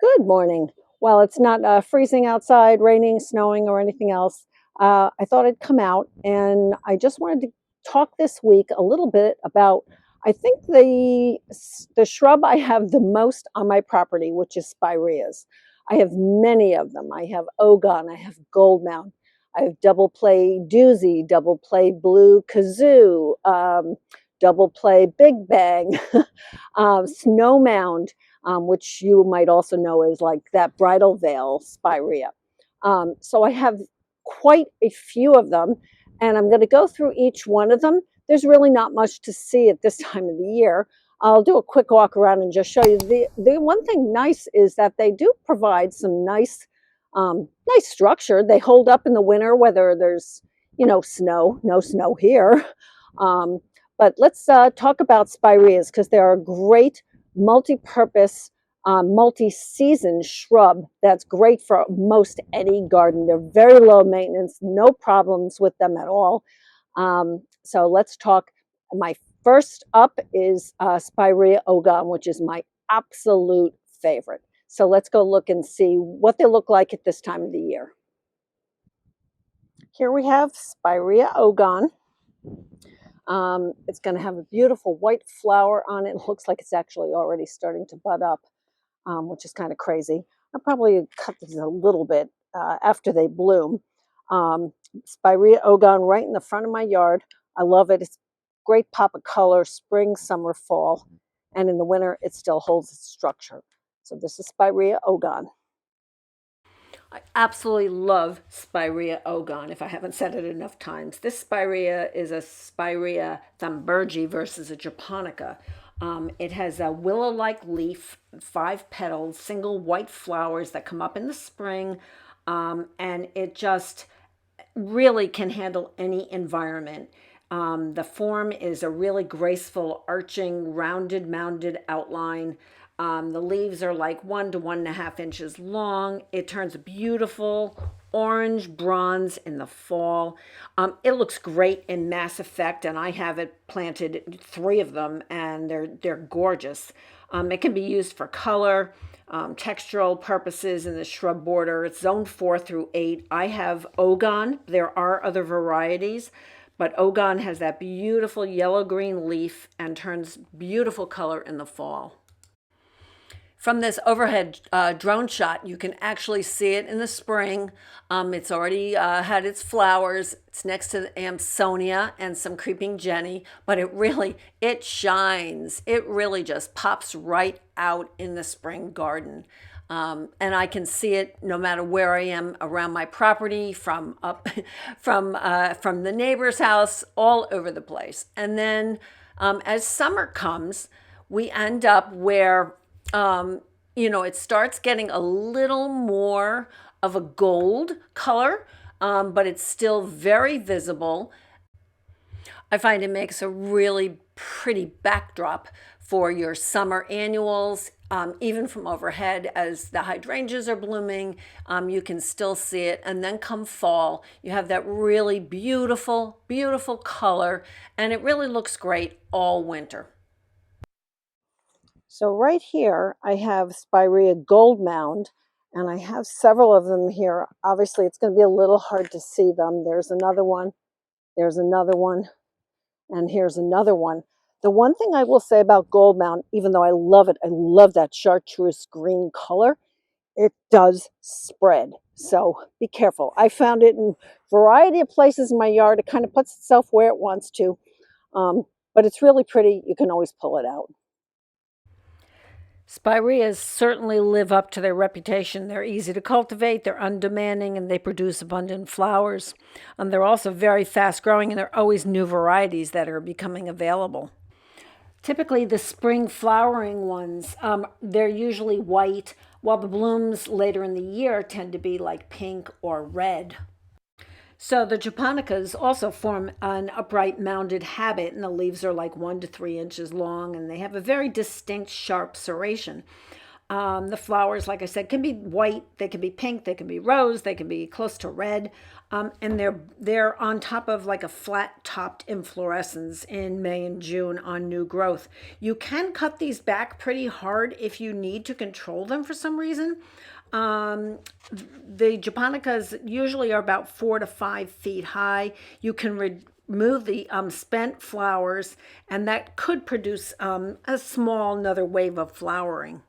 Good morning. Well, it's not freezing outside, raining, snowing, or anything else. I thought I'd come out and I just wanted to talk this week a little bit about. I think the shrub I have the most on my property, which is spireas. I have many of them. I have Ogon, I have Gold Mound, I have double play doozy, double play blue kazoo, double play big bang, snow mound, which you might also know is like that bridal veil spirea. So I have quite a few of them, and I'm going to go through each one of them. There's really not much to see at this time of the year. I'll do a quick walk around and just show you. The one thing nice is that they do provide some nice structure. They hold up in the winter, whether there's snow. No snow here. Um, but let's talk about spireas because they are a great multi-purpose, multi-season shrub that's great for most any garden. They're very low maintenance, no problems with them at all. So let's talk. My first up is Spirea Ogon, which is my absolute favorite. So let's go look and see what they look like at this time of the year. Here we have Spirea Ogon. It's going to have a beautiful white flower on it. It looks like it's actually already starting to bud up, which is kind of crazy. I'll probably cut these a little bit after they bloom. Spirea Ogon right in the front of my yard. I love it. It's a great pop of color, spring, summer, fall. And in the winter, it still holds its structure. So this is Spirea Ogon. I absolutely love Spirea Ogon, if I haven't said it enough times. This Spirea is a Spirea thunbergi versus a japonica. It has a willow-like leaf, 5 petals, single white flowers that come up in the spring, and it just really can handle any environment. The form is a really graceful, arching, rounded, mounded outline. The leaves are like 1 to 1.5 inches long. It turns beautiful orange bronze in the fall. It looks great in mass effect, and I have it planted 3 of them, and they're gorgeous. It can be used for color, textural purposes in the shrub border. It's zone 4 through 8. I have Ogon. There are other varieties, but Ogon has that beautiful yellow-green leaf and turns beautiful color in the fall. From this overhead drone shot, you can actually see it in the spring. It's already had its flowers. It's next to the Amsonia and some creeping Jenny, but it shines. It really just pops right out in the spring garden. And I can see it no matter where I am around my property, from up, from the neighbor's house, all over the place. And then as summer comes, we end up where it starts getting a little more of a gold color, but it's still very visible. I find it makes a really pretty backdrop for your summer annuals. Even from overhead, as the hydrangeas are blooming, you can still see it. And then come fall, you have that really beautiful, beautiful color, and it really looks great all winter. So right here, I have Spirea Gold Mound, and I have several of them here. Obviously, it's going to be a little hard to see them. There's another one, and here's another one. The one thing I will say about Gold Mound, even though I love it, I love that chartreuse green color, it does spread. So be careful. I found it in a variety of places in my yard. It kind of puts itself where it wants to, but it's really pretty. You can always pull it out. Spireas certainly live up to their reputation. They're easy to cultivate, they're undemanding, and they produce abundant flowers. They're also very fast growing, and there are always new varieties that are becoming available. Typically, the spring flowering ones, they're usually white, while the blooms later in the year tend to be like pink or red. So the japonicas also form an upright mounded habit, and the leaves are like 1 to 3 inches long, and they have a very distinct sharp serration. The flowers, like I said, can be white, they can be pink, they can be rose, they can be close to red, and they're on top of like a flat topped inflorescence in May and June on new growth. You can cut these back pretty hard if you need to control them for some reason. Um, the japonicas usually are about 4 to 5 feet high. You can remove the spent flowers, and that could produce a small another wave of flowering.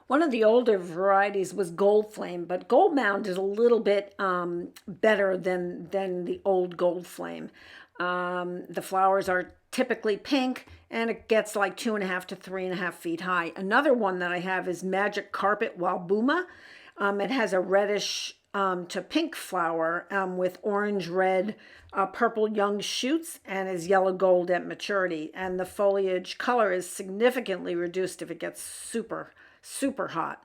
One of the older varieties was Gold Flame, but Gold Mound is a little bit better than the old Gold Flame. The flowers are typically pink, and it gets like 2.5 to 3.5 feet high. Another one that I have is Magic Carpet Walbuma. It has a reddish to pink flower with orange, red, purple young shoots, and is yellow gold at maturity. And the foliage color is significantly reduced if it gets super hot.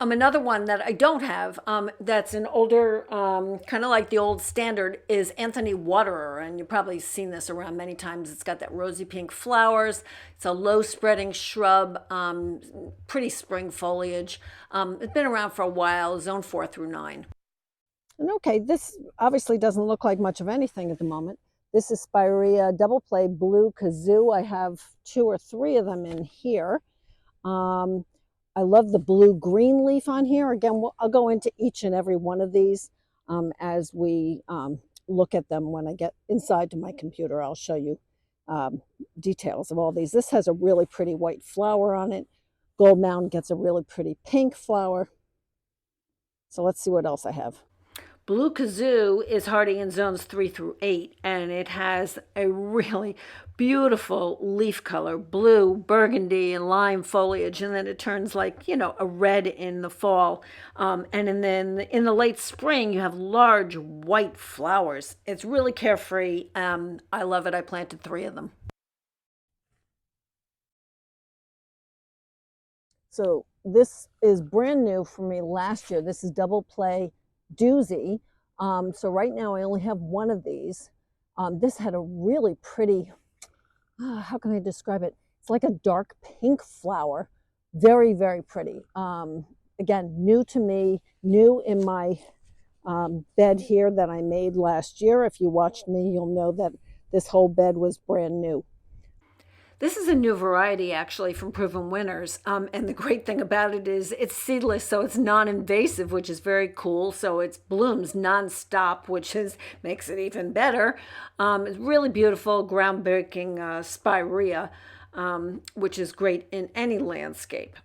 Another one that I don't have, that's an older, kind of like the old standard, is Anthony Waterer. And you've probably seen this around many times. It's got that rosy pink flowers. It's a low spreading shrub, pretty spring foliage. It's been around for a while, zone 4 through 9. And okay, this obviously doesn't look like much of anything at the moment. This is Spirea Double Play Blue Kazoo. I have 2 or 3 of them in here. I love the blue-green leaf on here. Again, I'll go into each and every one of these as we look at them. When I get inside to my computer, I'll show you details of all these. This has a really pretty white flower on it. Gold Mound gets a really pretty pink flower. So let's see what else I have. Blue Kazoo is hardy in zones 3 through 8, and it has a really beautiful leaf color, blue, burgundy, and lime foliage, and then it turns like, a red in the fall. And then in the late spring, you have large white flowers. It's really carefree. I love it. I planted 3 of them. So this is brand new for me last year. This is Double Play Doozy. So right now I only have 1 of these. This had a really pretty, how can I describe it? It's like a dark pink flower. Very pretty. Again, new to me, new in my bed here that I made last year. If you watched me, you'll know that this whole bed was brand new. This is a new variety, actually, from Proven Winners. And the great thing about it is it's seedless, so it's non-invasive, which is very cool. So it blooms nonstop, which makes it even better. It's really beautiful, groundbreaking spirea, which is great in any landscape.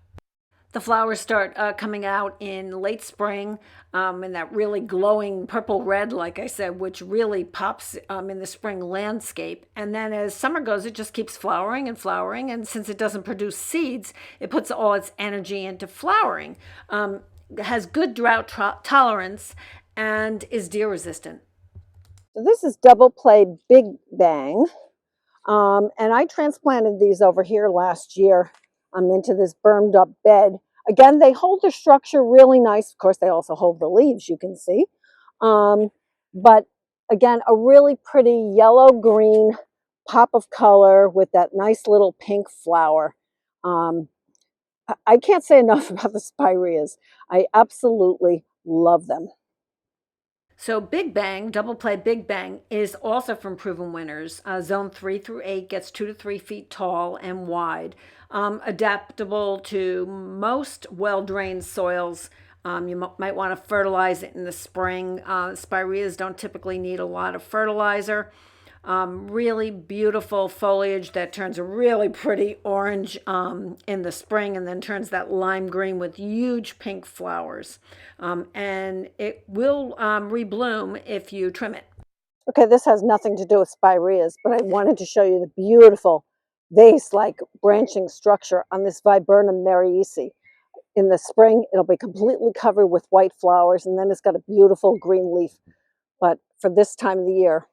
The flowers start coming out in late spring in that really glowing purple red, like I said, which really pops in the spring landscape. And then as summer goes, it just keeps flowering and flowering. And since it doesn't produce seeds, it puts all its energy into flowering. It has good drought tolerance and is deer resistant. So this is Double Play Big Bang. And I transplanted these over here last year into this bermed up bed. Again, they hold the structure really nice. Of course, they also hold the leaves, you can see. But again, a really pretty yellow-green pop of color with that nice little pink flower. I can't say enough about the Spireas. I absolutely love them. So Big Bang, Double Play Big Bang, is also from Proven Winners. Zone 3 through 8 gets 2 to 3 feet tall and wide. Adaptable to most well-drained soils. You might want to fertilize it in the spring. Spireas don't typically need a lot of fertilizer. Really beautiful foliage that turns a really pretty orange in the spring and then turns that lime green with huge pink flowers. And it will rebloom if you trim it. Okay, this has nothing to do with spireas, but I wanted to show you the beautiful vase-like branching structure on this Viburnum mariaceae. In the spring, it'll be completely covered with white flowers, and then it's got a beautiful green leaf. But for this time of the year,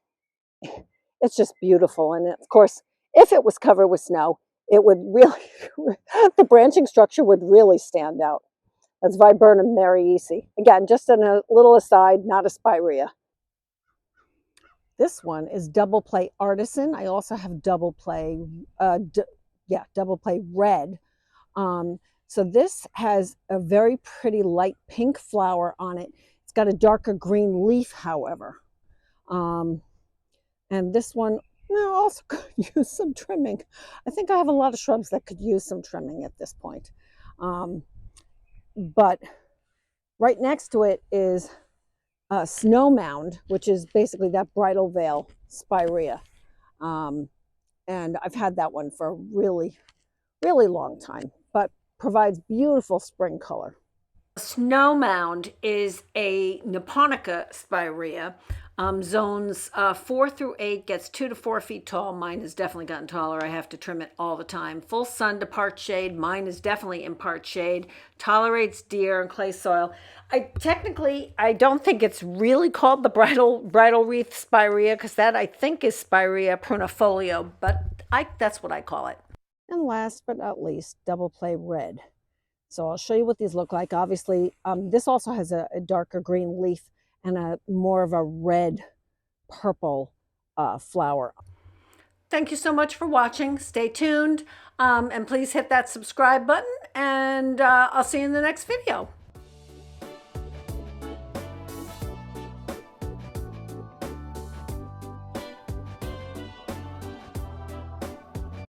it's just beautiful. And of course, if it was covered with snow, it would really, the branching structure would really stand out. That's Viburnum mariaceae. Again, just in a little aside, not a spirea. This one is Double Play Artisan. I also have Double Play, Double Play Red. So this has a very pretty light pink flower on it. It's got a darker green leaf, however. And this one, well, also could use some trimming. I think I have a lot of shrubs that could use some trimming at this point. But right next to it is Snow Mound, which is basically that bridal veil Spirea. And I've had that one for a really, really long time, but provides beautiful spring color. Snow Mound is a Niponica spirea. Zones 4 through 8 gets 2 to 4 feet tall. Mine has definitely gotten taller. I have to trim it all the time. Full sun to part shade. Mine is definitely in part shade. Tolerates deer and clay soil. I don't think it's really called the bridal wreath spirea, because that I think is Spirea prunifolio, but that's what I call it. And last but not least, double play red. So I'll show you what these look like. Obviously, this also has a darker green leaf and a more of a red purple flower. Thank you so much for watching. Stay tuned, and please hit that subscribe button, and I'll see you in the next video.